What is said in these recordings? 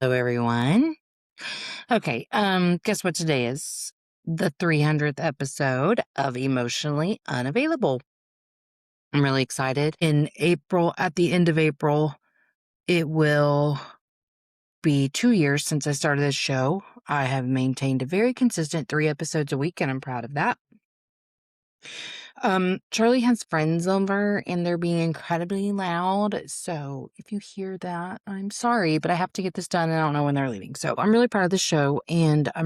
Hello, everyone. Okay, guess what today is? The 300th episode of Emotionally Unavailable. I'm really excited. In April, at the end of April, it will be 2 years since I started this show. I have maintained a very consistent 3 episodes a week, and I'm proud of that. Charlie has friends over and they're being incredibly loud. So if you hear that, I'm sorry, but I have to get this done and I don't know when they're leaving. So I'm really proud of the show and I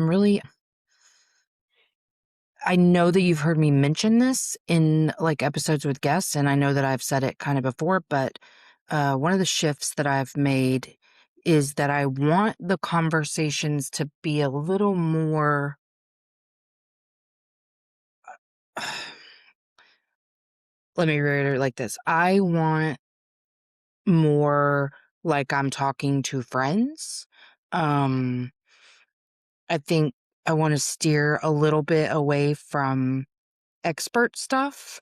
know that you've heard me mention this in like episodes with guests, and I know that I've said it kind of before, but one of the shifts that I've made is that I want the conversations to be a little more. Let me reiterate like this. I want more like I'm talking to friends. Um, I think I want to steer a little bit away from expert stuff,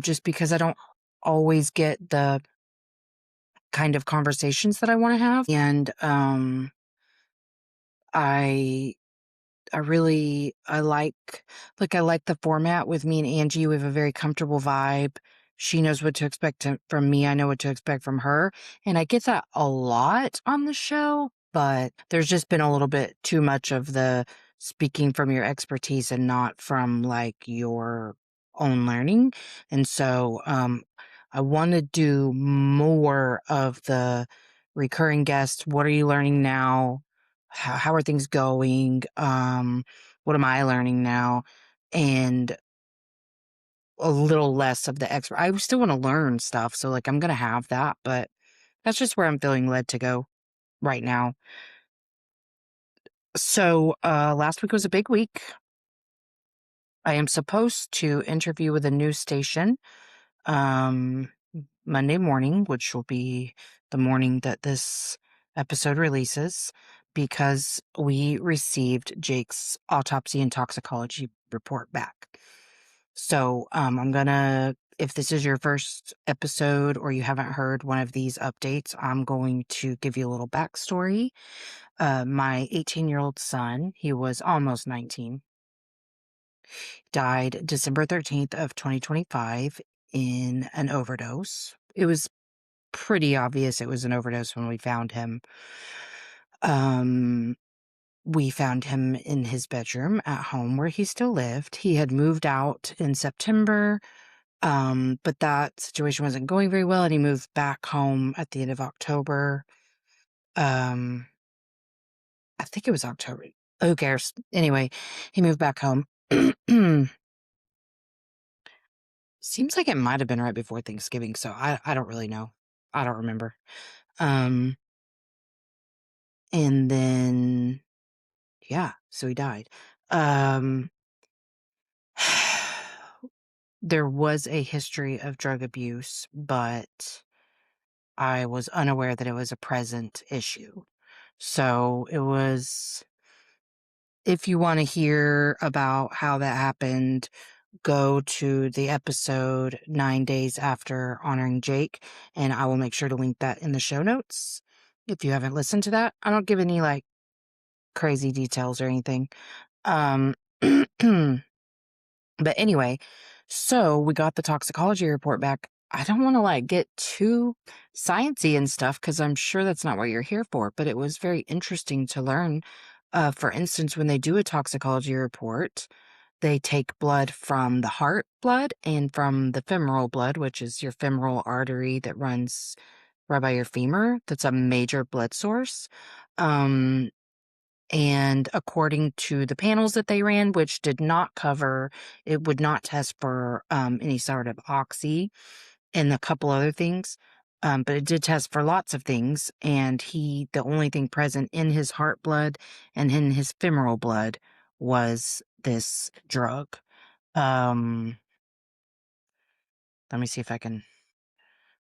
just because I don't always get the kind of conversations that I want to have. And I I like the format with me and Angie. We have a very comfortable vibe. She knows what to expect from me. I know what to expect from her. And I get that a lot on the show, but there's just been a little bit too much of the speaking from your expertise and not from like your own learning. And so I want to do more of the recurring guests. What are you learning now? How are things going? What am I learning now? And a little less of the expert. I still want to learn stuff, so like I'm gonna have that, but that's just where I'm feeling led to go right now. So last week was a big week. I am supposed to interview with a news station um Monday morning, which will be the morning that this episode releases, because we received Jake's autopsy and toxicology report back. So if this is your first episode or you haven't heard one of these updates, I'm going to give you a little backstory. My 18-year-old son, he was almost 19, died December 13th of 2025 in an overdose. It was pretty obvious it was an overdose when we found him. Um, we found him in his bedroom at home where he still lived. He had moved out in September, but that situation wasn't going very well, and he moved back home at the end of October. Um, I think it was October. Who cares? Anyway, he moved back home. Seems like it might have been right before Thanksgiving, so I don't really know. I don't remember. Um, and then yeah, so he died. Um, there was a history of drug abuse, but I was unaware that it was a present issue. So it was, if you want to hear about how that happened, go to the episode 9 days after honoring Jake, and I will make sure to link that in the show notes. If you haven't listened to that, I don't give any like crazy details or anything. Um, But anyway, so we got the toxicology report back. I don't want to like get too sciencey and stuff because I'm sure that's not what you're here for, but it was very interesting to learn. For instance, when they do a toxicology report, they take blood from the heart blood and from the femoral blood, which is your femoral artery that runs right by your femur. That's a major blood source. Um, and according to the panels that they ran, which did not cover, it would not test for any sort of oxy and a couple other things. But it did test for lots of things. And the only thing present in his heart blood and in his femoral blood was this drug. Um, Let me see if I can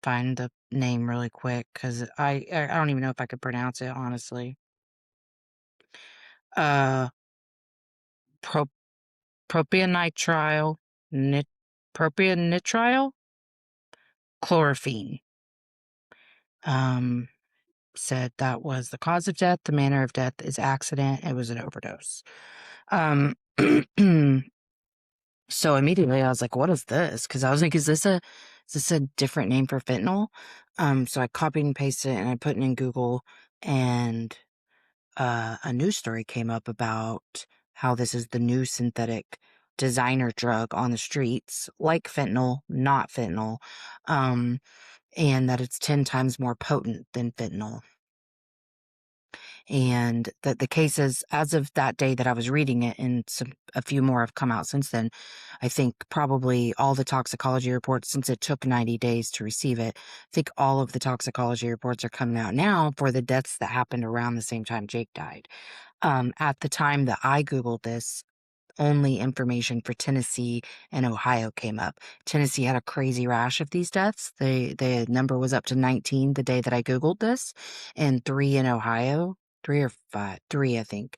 find the name really quick because I don't even know if I could pronounce it, honestly. Uh, pro, Propionitril, nit, propionitril, chlorophene. Um, said that was the cause of death. The manner of death is accident. It was an overdose. Um, so immediately I was like, what is this? Because I was like, is this a different name for fentanyl? So I copied and pasted it and I put it in Google, and a news story came up about how this is the new synthetic designer drug on the streets, like fentanyl, not fentanyl, um, and that it's 10 times more potent than fentanyl. And that the cases, as of that day that I was reading it, and a few more have come out since then. I think probably all the toxicology reports, since it took 90 days to receive it, I think all of the toxicology reports are coming out now for the deaths that happened around the same time Jake died. At the time that I Googled this, only information for Tennessee and Ohio came up. Tennessee had a crazy rash of these deaths. The number was up to 19 the day that I Googled this, and 3 in Ohio. 3 or 5, 3, I think.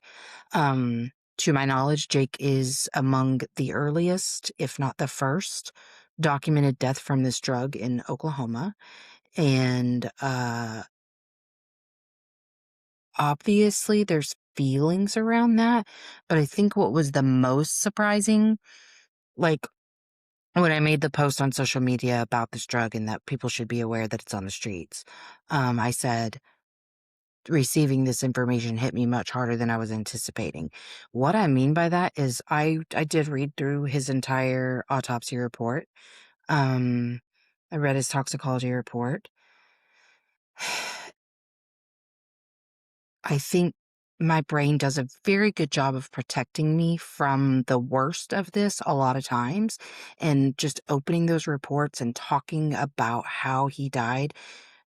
To my knowledge, Jake is among the earliest, if not the first, documented death from this drug in Oklahoma. And obviously, there's feelings around that, but I think what was the most surprising, like, when I made the post on social media about this drug and that people should be aware that it's on the streets, I said, receiving this information hit me much harder than I was anticipating. What I mean by that is I did read through his entire autopsy report. Um, I read his toxicology report. I think my brain does a very good job of protecting me from the worst of this a lot of times. And just opening those reports and talking about how he died,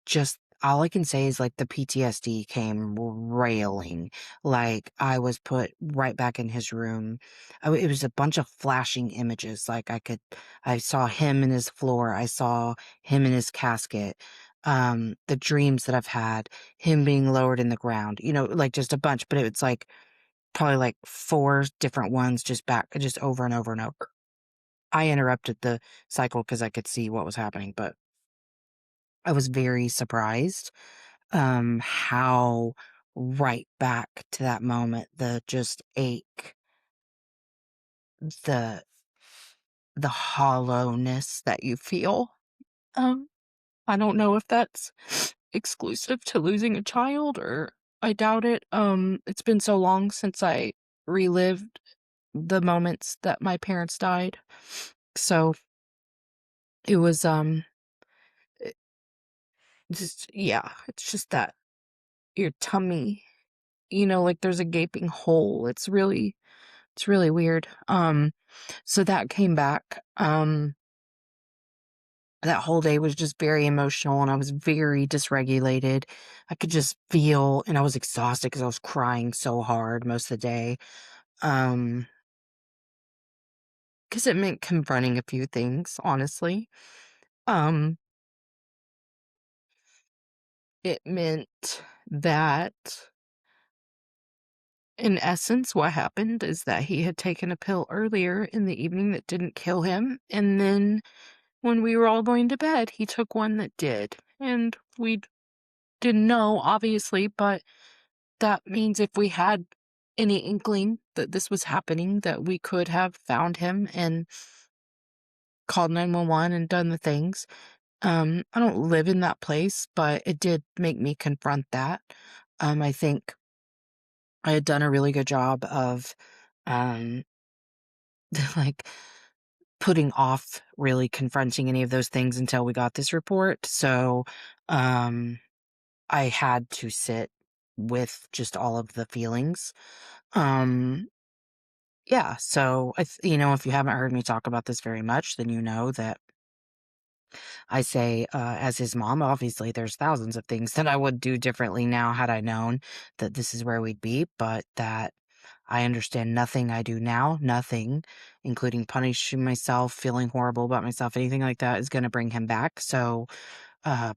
just all I can say is like the PTSD came railing. Like I was put right back in his room. It was a bunch of flashing images. I saw him in his floor. I saw him in his casket. The dreams that I've had, him being lowered in the ground, like just a bunch, but it's like probably like 4 different ones just over and over and over. I interrupted the cycle because I could see what was happening, but I was very surprised, how right back to that moment, the just ache, the the hollowness that you feel. Um, I don't know if that's exclusive to losing a child, or I doubt it. It's been so long since I relived the moments that my parents died. So it was it just yeah, it's just that your tummy, like there's a gaping hole. It's really weird. So that came back. That whole day was just very emotional and I was very dysregulated. I could just feel, and I was exhausted because I was crying so hard most of the day. Um, because it meant confronting a few things, honestly. Um, it meant that, in essence, what happened is that he had taken a pill earlier in the evening that didn't kill him, and then when we were all going to bed, he took one that did. And we didn't know, obviously, but that means if we had any inkling that this was happening, that we could have found him and called 911 and done the things. I don't live in that place, but it did make me confront that. I think I had done a really good job of, um, like, putting off really confronting any of those things until we got this report. So, um, I had to sit with just all of the feelings. Um, yeah, so if you haven't heard me talk about this very much, then you know that I say, as his mom, obviously there's thousands of things that I would do differently now had I known that this is where we'd be, but that I understand nothing I do now, nothing, including punishing myself, feeling horrible about myself, anything like that is going to bring him back. So,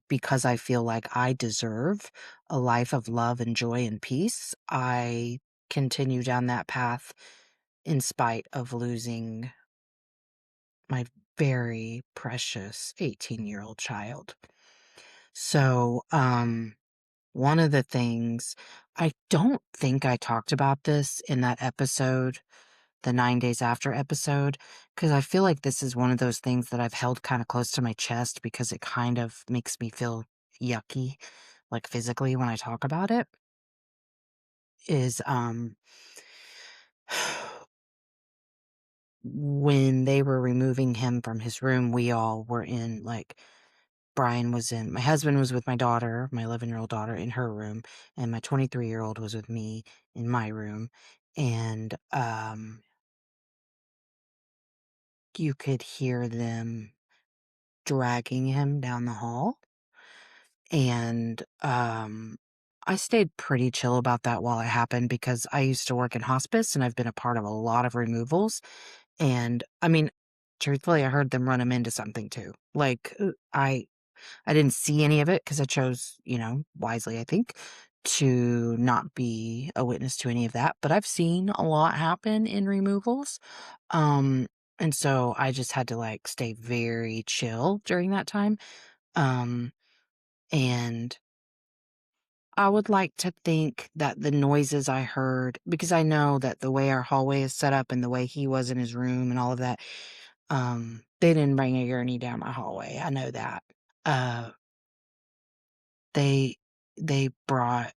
because I feel like I deserve a life of love and joy and peace, I continue down that path in spite of losing my very precious 18-year-old child. So, one of the things I don't think I talked about this in that episode, the 9 days after episode, because I feel like this is one of those things that I've held kinda close to my chest because it kind of makes me feel yucky, like, physically when I talk about it, is, when they were removing him from his room, we all were in, like, Brian was in my husband was with my daughter, my 11-year-old daughter, in her room, and my 23-year-old was with me in my room, and, you could hear them dragging him down the hall, and, I stayed pretty chill about that while it happened because I used to work in hospice, and I've been a part of a lot of removals, and, I mean, truthfully, I heard them run him into something too. Like, I didn't see any of it because I chose, wisely, I think, to not be a witness to any of that, but I've seen a lot happen in removals, um, and so I just had to, like, stay very chill during that time, um, and I would like to think that the noises I heard because I know that the way our hallway is set up and the way he was in his room and all of that, they didn't bring a gurney down my hallway, I know that. Uh, they they brought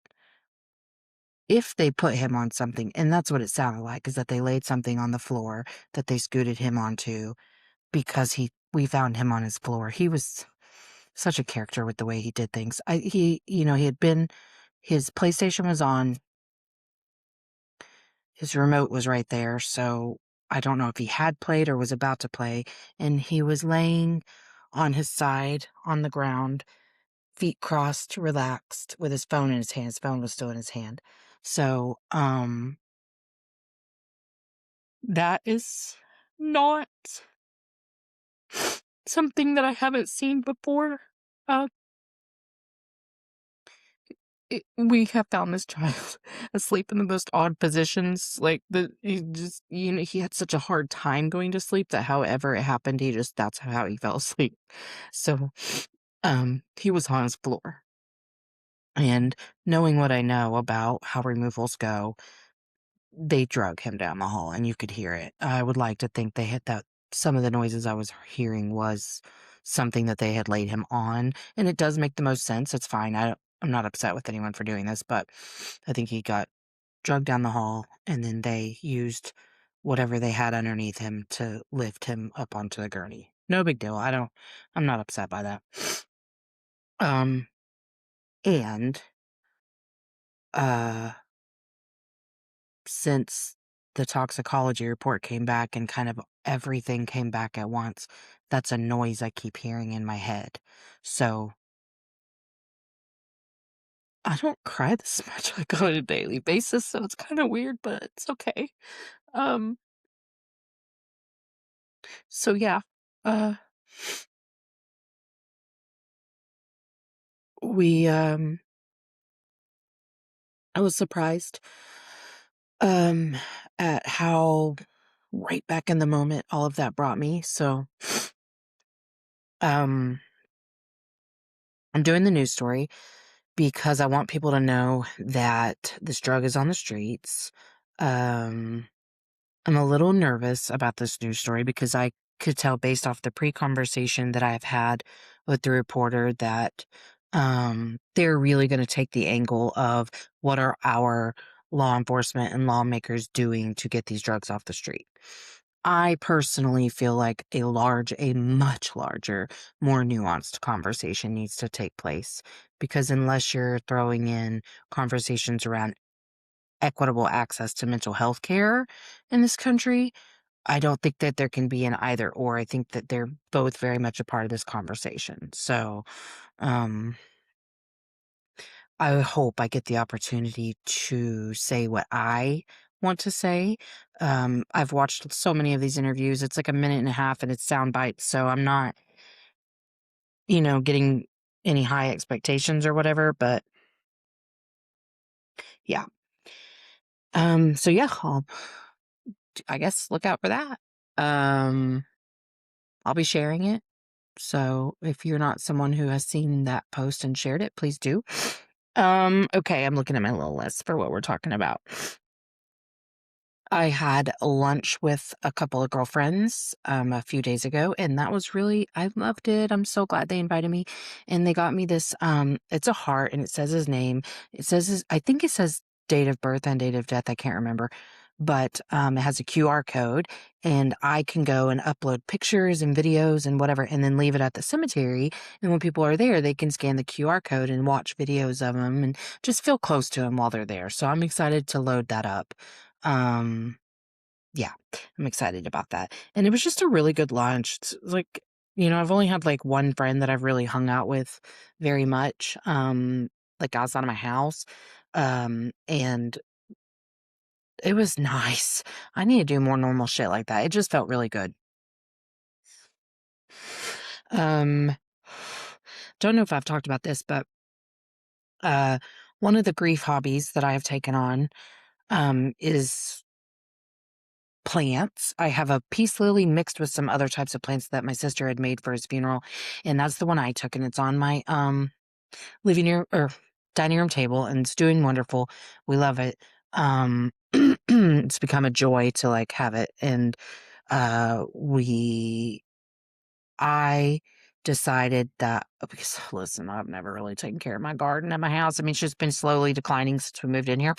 if they put him on something, and that's what it sounded like, is that they laid something on the floor that they scooted him onto because we found him on his floor. He was such a character with the way he did things. He had been his PlayStation was on, his remote was right there, so I don't know if he had played or was about to play, and he was laying on his side on the ground, feet crossed, relaxed, with his phone in his hand. His phone was still in his hand. So, that is not something that I haven't seen before. Uh, we have found this child asleep in the most odd positions. Like he just, he had such a hard time going to sleep that however it happened, that's how he fell asleep. So, he was on his floor. And knowing what I know about how removals go, they drug him down the hall and you could hear it. I would like to think they had that some of the noises I was hearing was something that they had laid him on, and it does make the most sense. It's fine. I'm not upset with anyone for doing this, but I think he got drugged down the hall and then they used whatever they had underneath him to lift him up onto the gurney. No big deal. I'm not upset by that. Um and uh since the toxicology report came back and kind of everything came back at once, that's a noise I keep hearing in my head. So I don't cry this much like on a daily basis, so it's kind of weird, but it's okay. Um, so yeah, uh, we, I was surprised, um, at how right back in the moment all of that brought me. So, um, I'm doing the news story because I want people to know that this drug is on the streets. Um, I'm a little nervous about this news story because I could tell based off the pre-conversation that I've had with the reporter that they're really going to take the angle of what are our law enforcement and lawmakers doing to get these drugs off the street. I personally feel like a much larger, more nuanced conversation needs to take place because unless you're throwing in conversations around equitable access to mental health care in this country, I don't think that there can be an either or. I think that they're both very much a part of this conversation. So, um, I hope I get the opportunity to say what I want to say. I've watched so many of these interviews. It's like a minute and a half and it's sound bites. So I'm not, getting any high expectations or whatever, but yeah. So yeah, I guess look out for that. Um, I'll be sharing it. So if you're not someone who has seen that post and shared it, please do. Okay, I'm looking at my little list for what we're talking about. I had lunch with a couple of girlfriends a few days ago, and that was really, I loved it. I'm so glad they invited me. And they got me this it's a heart and it says his name. It says I think it says date of birth and date of death, I can't remember. But it has a QR code and I can go and upload pictures and videos and whatever and then leave it at the cemetery. And when people are there, they can scan the QR code and watch videos of them and just feel close to them while they're there. So I'm excited to load that up. Um, yeah, I'm excited about that. And it was just a really good lunch. It's like, I've only had like one friend that I've really hung out with very much, like outside of my house. And it was nice. I need to do more normal shit like that. It just felt really good. Um, don't know if I've talked about this, but uh, one of the grief hobbies that I have taken on is plants. I have a peace lily mixed with some other types of plants that my sister had made for his funeral, and that's the one I took, and it's on my living room or dining room table, and it's doing wonderful. We love it. It's become a joy to like have it, and we I decided that because listen, I've never really taken care of my garden at my house. I mean, it's just been slowly declining since we moved in here.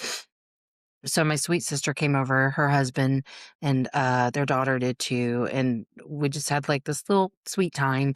So my sweet sister came over, her husband and, their daughter did too, and we just had, like, this little sweet time,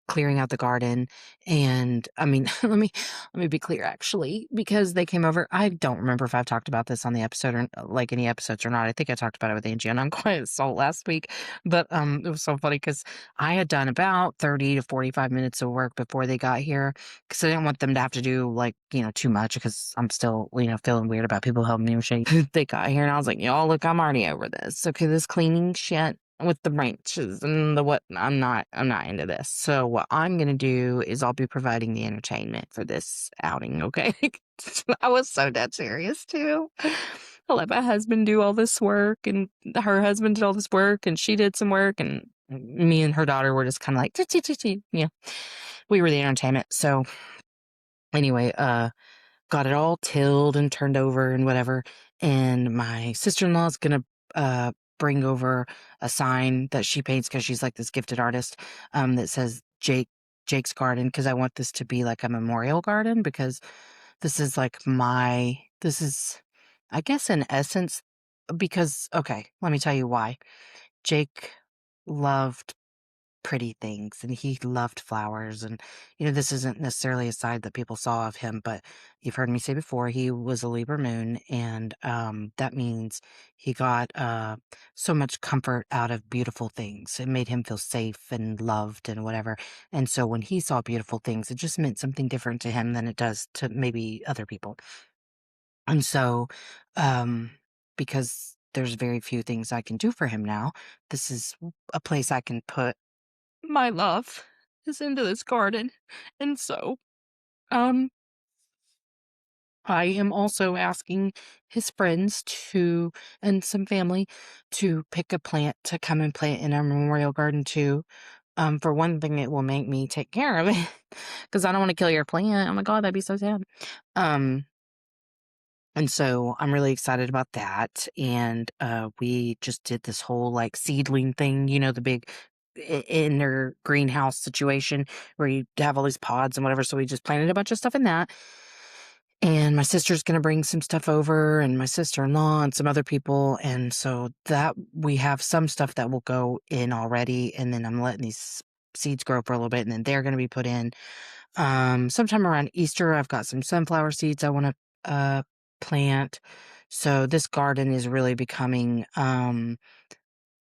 clearing out the garden, and, I mean, let me be clear, actually, because they came over I don't remember if I've talked about this on the episode or, like, any episodes or not. I think I talked about it with Angie on Unquiet Soul last week, but, it was so funny because I had done about 30 to 45 minutes of work before they got here, 'cause I didn't want them to have to do, like, too much because I'm still, feeling weird about people helping me with shit. They got here and I was like, "Y'all, look, I'm already over this. Okay, this cleaning shit with the branches and the what I'm not into this. So what I'm gonna do is I'll be providing the entertainment for this outing, okay?" I was so dead serious too. I let my husband do all this work and her husband did all this work and she did some work and me and her daughter were just kinda like, "Tee, tee, tee, tee," yeah. We were the entertainment. So anyway, got it all tilled and turned over and whatever. And my sister-in-law is gonna bring over a sign that she paints because she's like this gifted artist, that says Jake's garden because I want this to be like a memorial garden because this is like this is I guess in essence because okay, let me tell you why. Jake loved pretty things and he loved flowers and this isn't necessarily a side that people saw of him, but you've heard me say before he was a Libra moon and that means he got so much comfort out of beautiful things. It made him feel safe and loved and whatever, and so when he saw beautiful things it just meant something different to him than it does to maybe other people. And so because there's very few things I can do for him now, this is a place I can put my love is into this garden. And so, um, I am also asking his friends to and some family to pick a plant to come and plant in our memorial garden too. For one thing, it will make me take care of it because I don't want to kill your plant. Oh my god, that'd be so sad. Um, and so I'm really excited about that. And we just did this whole like seedling thing, the big inner greenhouse situation where you have all these pods and whatever. So we just planted a bunch of stuff in that. And my sister's going to bring some stuff over, and my sister in law, and some other people. And so that we have some stuff that will go in already. And then I'm letting these seeds grow for a little bit, and then they're going to be put in. Sometime around Easter, I've got some sunflower seeds I want to plant. So this garden is really becoming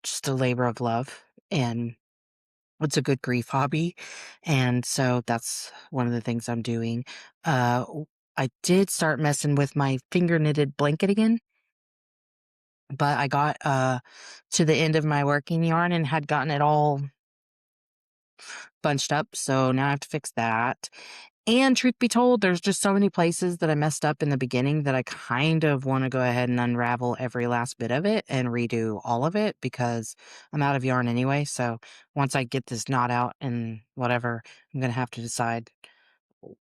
just a labor of love, and it's a good grief hobby. And so that's one of the things I'm doing. I did start messing with my finger knitted blanket again, but I got to the end of my working yarn and had gotten it all bunched up. So now I have to fix that. And truth be told, there's just so many places that I messed up in the beginning that I kind of want to go ahead and unravel every last bit of it and redo all of it because I'm out of yarn anyway. So once I get this knot out and whatever, I'm going to have to decide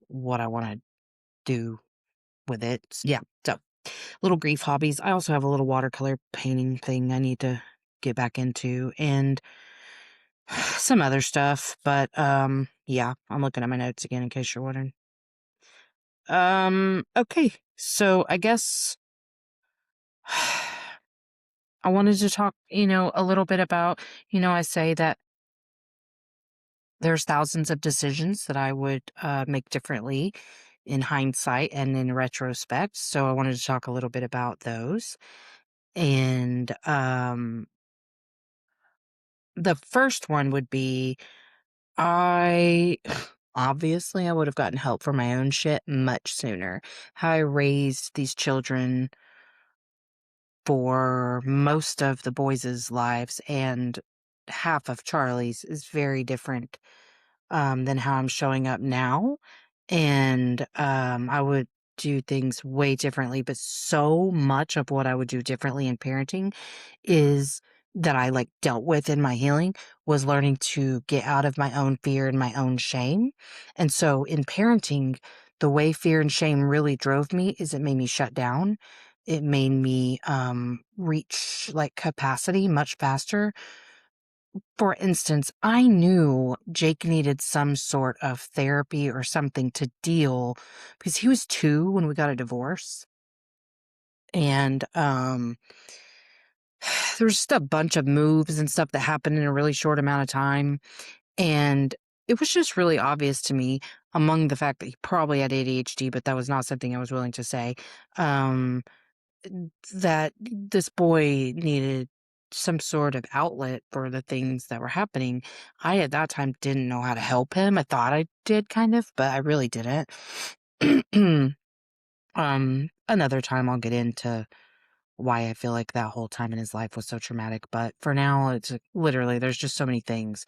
what I want to do with it. Yeah, so little grief hobbies. I also have a little watercolor painting thing I need to get back into and some other stuff, but yeah, I'm looking at my notes again in case you're wondering. Okay. So I guess I wanted to talk, a little bit about, I say that there's thousands of decisions that I would make differently in hindsight and in retrospect. So I wanted to talk a little bit about those. And the first one would be I obviously I would have gotten help for my own shit much sooner. How I raised these children for most of the boys' lives and half of Charlie's is very different than how I'm showing up now. And I would do things way differently, but so much of what I would do differently in parenting is that I like dealt with in my healing was learning to get out of my own fear and my own shame. And so in parenting, the way fear and shame really drove me is it made me shut down. It made me reach like capacity much faster. For instance, I knew Jake needed some sort of therapy or something to deal because he was 2 when we got a divorce. And there was just a bunch of moves and stuff that happened in a really short amount of time. And it was just really obvious to me, among the fact that he probably had ADHD, but that was not something I was willing to say. Um, that this boy needed some sort of outlet for the things that were happening. I, at that time, didn't know how to help him. I thought I did kind of, but I really didn't. Another time I'll get into why I feel like that whole time in his life was so traumatic, but for now, it's like, literally, there's just so many things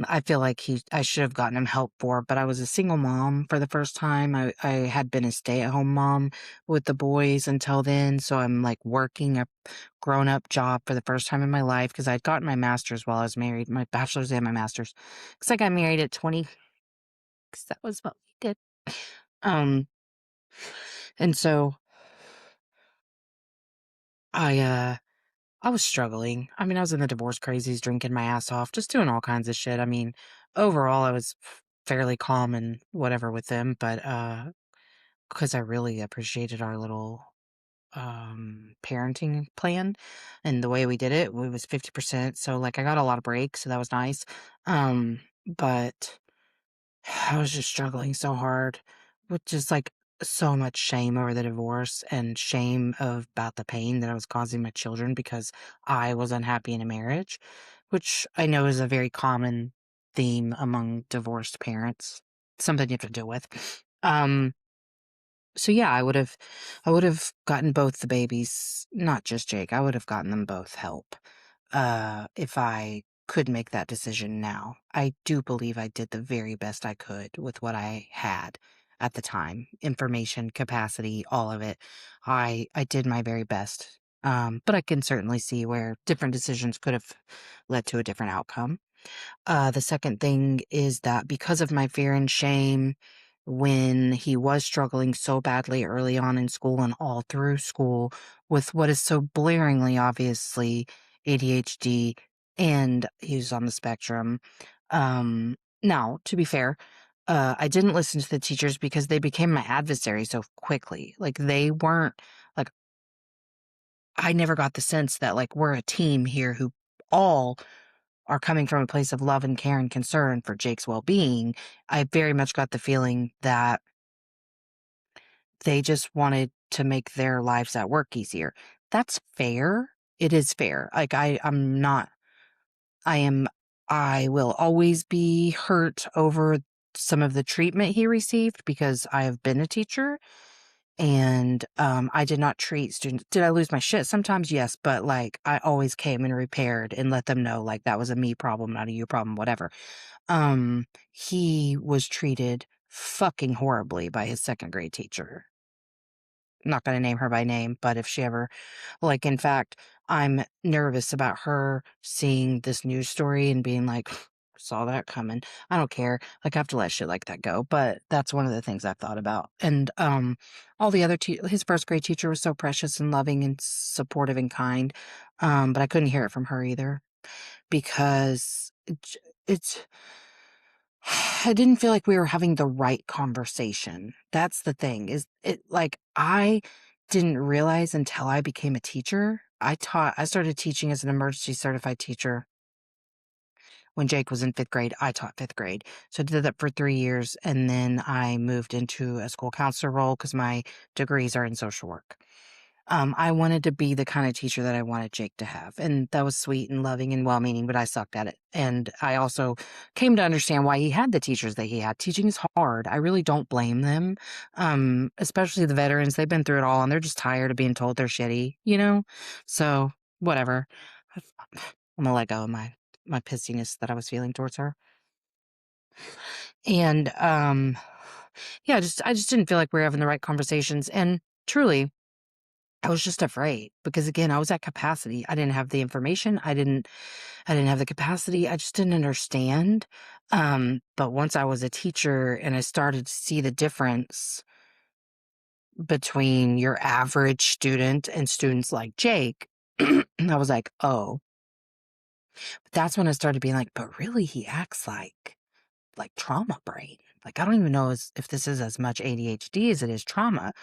I feel like I should have gotten him help for, but I was a single mom for the first time. I had been a stay-at-home mom with the boys until then, so I'm like working a grown-up job for the first time in my life because I'd gotten my master's while I was married, my bachelor's and my master's. Because I got married at 20, because that was what we did. Um, and so I I was struggling. I mean, I was in the divorce crazies, drinking my ass off, just doing all kinds of shit. I mean, overall, I was fairly calm and whatever with them, but because I really appreciated our little parenting plan and the way we did it, it was 50%. So like I got a lot of breaks, so that was nice. But I was just struggling so hard with just like so much shame over the divorce and shame about the pain that I was causing my children because I was unhappy in a marriage, which I know is a very common theme among divorced parents, something you have to deal with. Um, so yeah, I would have gotten both the babies, not just Jake. I would have gotten them both help. If I could make that decision now. I do believe I did the very best I could with what I had at the time. Information, capacity, all of it. I did my very best. But I can certainly see where different decisions could have led to a different outcome. The second thing is that because of my fear and shame, when he was struggling so badly early on in school and all through school with what is so blaringly obviously ADHD and he's on the spectrum. Now, to be fair, I didn't listen to the teachers because they became my adversary so quickly. Like they weren't like I never got the sense that like we're a team here who all are coming from a place of love and care and concern for Jake's well-being. I very much got the feeling that they just wanted to make their lives at work easier. That's fair. It is fair. Like I'm not I am I will always be hurt over some of the treatment he received because I have been a teacher and I did not treat students. Did I lose my shit sometimes? Yes, but like I always came and repaired and let them know like that was a me problem, not a you problem, whatever. He was treated fucking horribly by his second grade teacher. I'm not going to name her by name, but if she ever, like, in fact, I'm nervous about her seeing this news story and being like, saw that coming. I don't care. Like, I have to let shit like that go. But that's one of the things I've thought about. And all the other his first grade teacher was so precious and loving and supportive and kind. But I couldn't hear it from her either because it's I didn't feel like we were having the right conversation. That's the thing. Is it like I didn't realize until I became a teacher. I started teaching as an emergency certified teacher when Jake was in 5th grade. I taught 5th grade. So I did that for 3 years and then I moved into a school counselor role cuz my degrees are in social work. I wanted to be the kind of teacher that I wanted Jake to have. And that was sweet and loving and well meaning, but I sucked at it. And I also came to understand why he had the teachers that he had. Teaching is hard. I really don't blame them. Especially the veterans. They've been through it all and they're just tired of being told they're shitty, you know? So whatever. I'm gonna let go of my pissiness that I was feeling towards her. And yeah, I just didn't feel like we were having the right conversations. And truly, I was just afraid because again, I was at capacity. I didn't have the information. I didn't have the capacity. I just didn't understand. But once I was a teacher and I started to see the difference between your average student and students like Jake, I was like, oh, but that's when I started being like, but really he acts like trauma brain. Like, I don't even know if this is as much ADHD as it is trauma.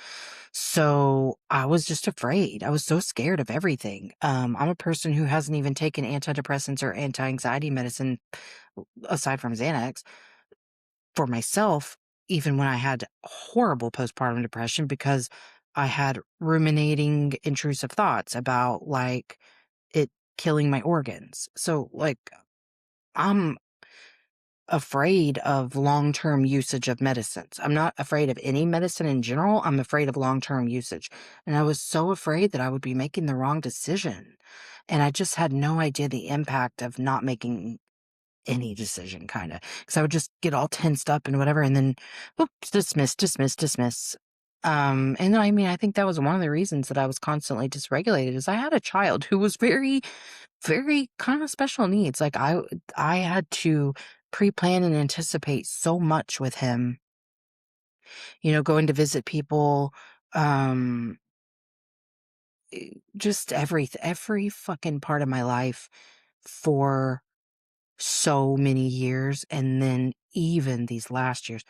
So I was just afraid. I was so scared of everything. I'm a person who hasn't even taken antidepressants or anti-anxiety medicine aside from Xanax for myself, even when I had horrible postpartum depression because I had ruminating intrusive thoughts about like it killing my organs. So like I'm afraid of long-term usage of medicines. I'm not afraid of any medicine in general. I'm afraid of long-term usage. And I was so afraid that I would be making the wrong decision. And I just had no idea the impact of not making any decision, kind of. Because I would just get all tensed up and whatever, and then, oops, dismiss, dismiss, dismiss. And I mean, I think that was one of the reasons that I was constantly dysregulated is I had a child who was very very kind of special needs. Like I had to pre-plan and anticipate so much with him, going to visit people, um, just every fucking part of my life for so many years. And then even these last years,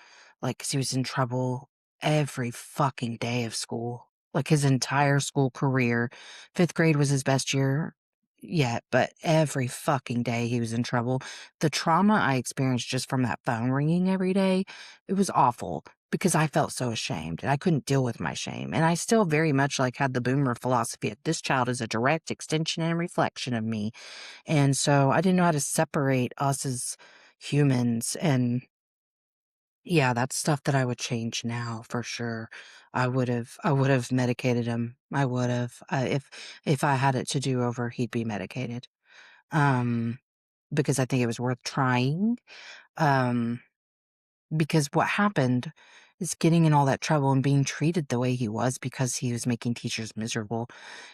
like, 'cause he was in trouble every fucking day of school, like his entire school career. 5th grade was his best year yet, but every fucking day he was in trouble. The trauma I experienced just from that phone ringing every day, it was awful because I felt so ashamed and I couldn't deal with my shame. And I still very much like had the boomer philosophy of this child is a direct extension and reflection of me. And so I didn't know how to separate us as humans. And yeah, that's stuff that I would change now for sure. I would have medicated him. I would have, if I had it to do over, he'd be medicated. Um, because I think it was worth trying. Um, because what happened is getting in all that trouble and being treated the way he was because he was making teachers miserable.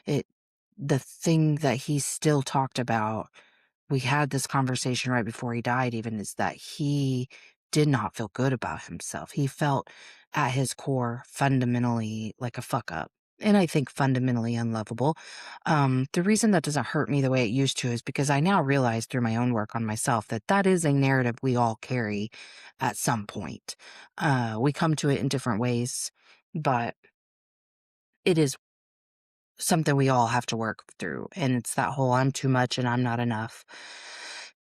It, the thing that he still talked about, we had this conversation right before he died even, is that he did not feel good about himself. He felt at his core fundamentally like a fuck up. And I think fundamentally unlovable. The reason that doesn't hurt me the way it used to is because I now realize through my own work on myself that that is a narrative we all carry at some point. We come to it in different ways, but it is something we all have to work through. And it's that whole I'm too much and I'm not enough.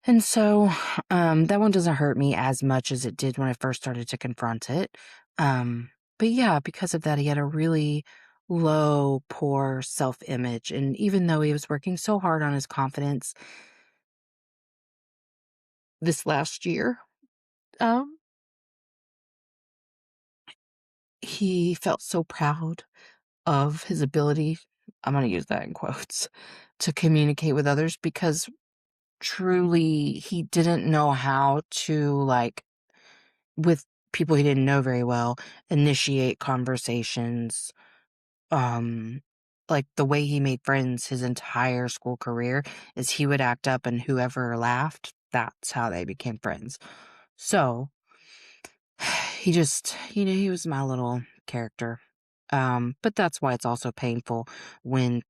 And so that one doesn't hurt me as much as it did when I first started to confront it. But yeah, because of that, he had a really low, poor self image. And even though he was working so hard on his confidence this last year, um, he felt so proud of his ability. I'm going to use that in quotes to communicate with others because truly he didn't know how to like with people he didn't know very well initiate conversations. um like the way he made friends his entire school career is he would act up and whoever laughed that's how they became friends. So, he just he was my little character. But that's why it's also painful when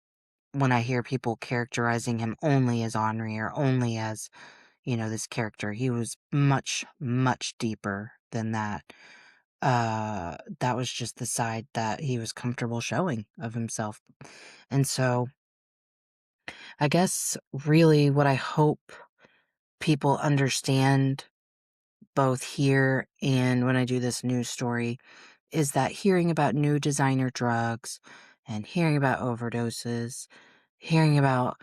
I hear people characterizing him only as ornery or only as, this character. He was much, much deeper than that. That was just the side that he was comfortable showing of himself. And so I guess really what I hope people understand both here and when I do this news story is that hearing about new designer drugs and hearing about overdoses, hearing about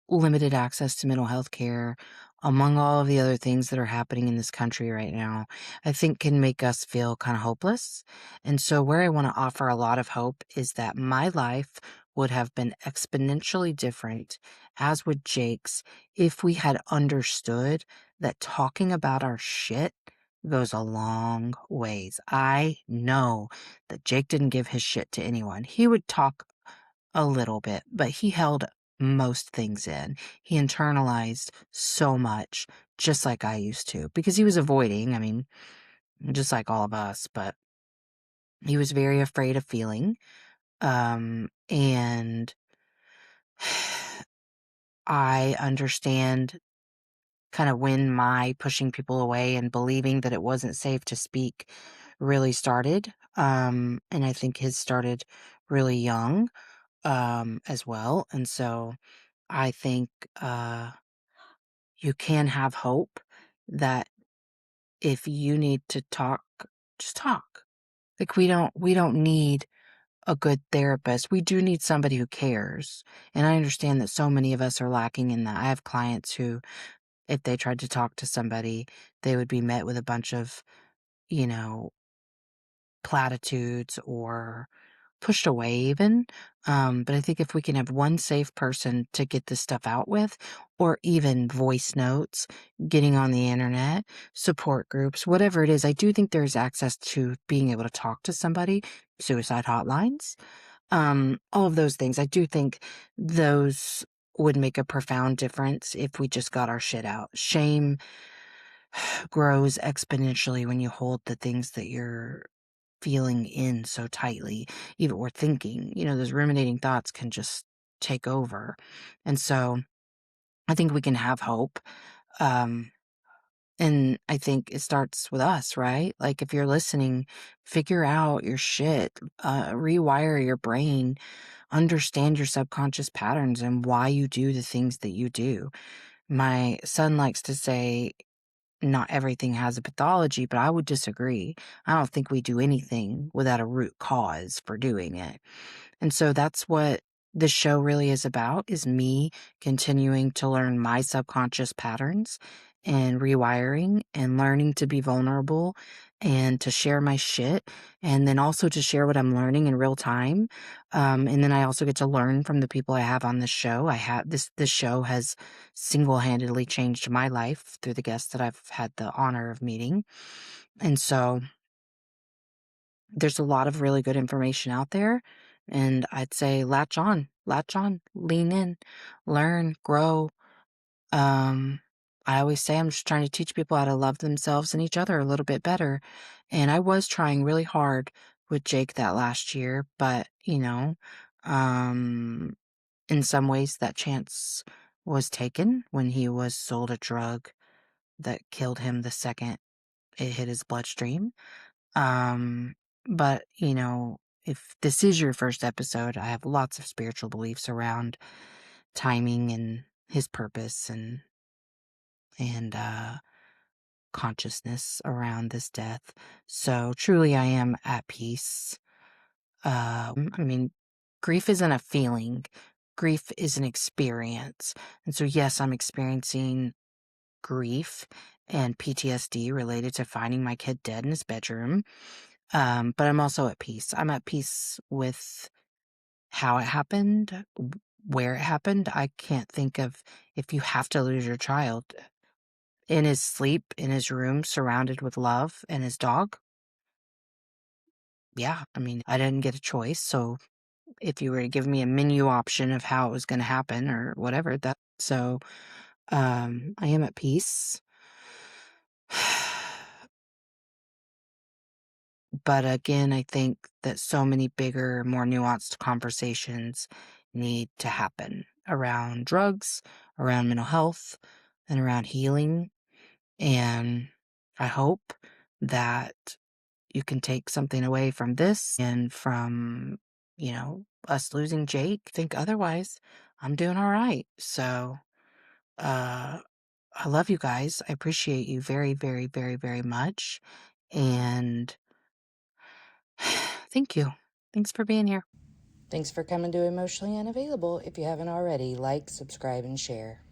limited access to mental health care, among all of the other things that are happening in this country right now, I think can make us feel kind of hopeless. And so, where I want to offer a lot of hope is that my life would have been exponentially different, as would Jake's, if we had understood that talking about our shit goes a long ways. I know that Jake didn't give his shit to anyone. He would talk a little bit, but he held most things in. He internalized so much, just like I used to, because he was avoiding, I mean, just like all of us, but he was very afraid of feeling. And I understand kind of when my pushing people away and believing that it wasn't safe to speak really started. And I think his started really young, as well. And so I think, you can have hope that if you need to talk, just talk. Like, we don't need a good therapist. We do need somebody who cares. And I understand that so many of us are lacking in that. I have clients who, if they tried to talk to somebody, they would be met with a bunch of, you know, platitudes or pushed away even. But I think if we can have one safe person to get this stuff out with, or even voice notes, getting on the internet, support groups, whatever it is, I do think there's access to being able to talk to somebody, suicide hotlines, all of those things. I do think those would make a profound difference if we just got our shit out. Shame grows exponentially when you hold the things that you're feeling in so tightly, even or thinking, those ruminating thoughts can just take over. And so I think we can have hope. Um, and I think it starts with us, right? Like if you're listening, figure out your shit, rewire your brain, understand your subconscious patterns and why you do the things that you do. My son likes to say, not everything has a pathology, but I would disagree. I don't think we do anything without a root cause for doing it. And so that's what this show really is about, is me continuing to learn my subconscious patterns and rewiring and learning to be vulnerable and to share my shit and then also to share what I'm learning in real time. And then I also get to learn from the people I have on this show. I have this show has single-handedly changed my life through the guests that I've had the honor of meeting. And so there's a lot of really good information out there, and I'd say latch on, lean in, learn, grow. Um, I always say I'm just trying to teach people how to love themselves and each other a little bit better. And I was trying really hard with Jake that last year, but um, in some ways that chance was taken when he was sold a drug that killed him the second it hit his bloodstream. Um, but, if this is your first episode, I have lots of spiritual beliefs around timing and his purpose and consciousness around this death. So truly I am at peace. I mean, grief isn't a feeling. Grief is an experience. And so yes, I'm experiencing grief and PTSD related to finding my kid dead in his bedroom. But I'm also at peace. I'm at peace with how it happened, where it happened. I can't think of if you have to lose your child in his sleep, in his room, surrounded with love and his dog. Yeah, I mean, I didn't get a choice. So if you were to give me a menu option of how it was going to happen or whatever, that so I am at peace. But again, I think that so many bigger, more nuanced conversations need to happen around drugs, around mental health, and around healing. And I hope that you can take something away from this and from, us losing Jake. Think otherwise, I'm doing all right. So, uh, I love you guys. I appreciate you very, very, very, very much. And thank you. Thanks for being here. Thanks for coming to Emotionally Unavailable. If you haven't already, like, subscribe, and share.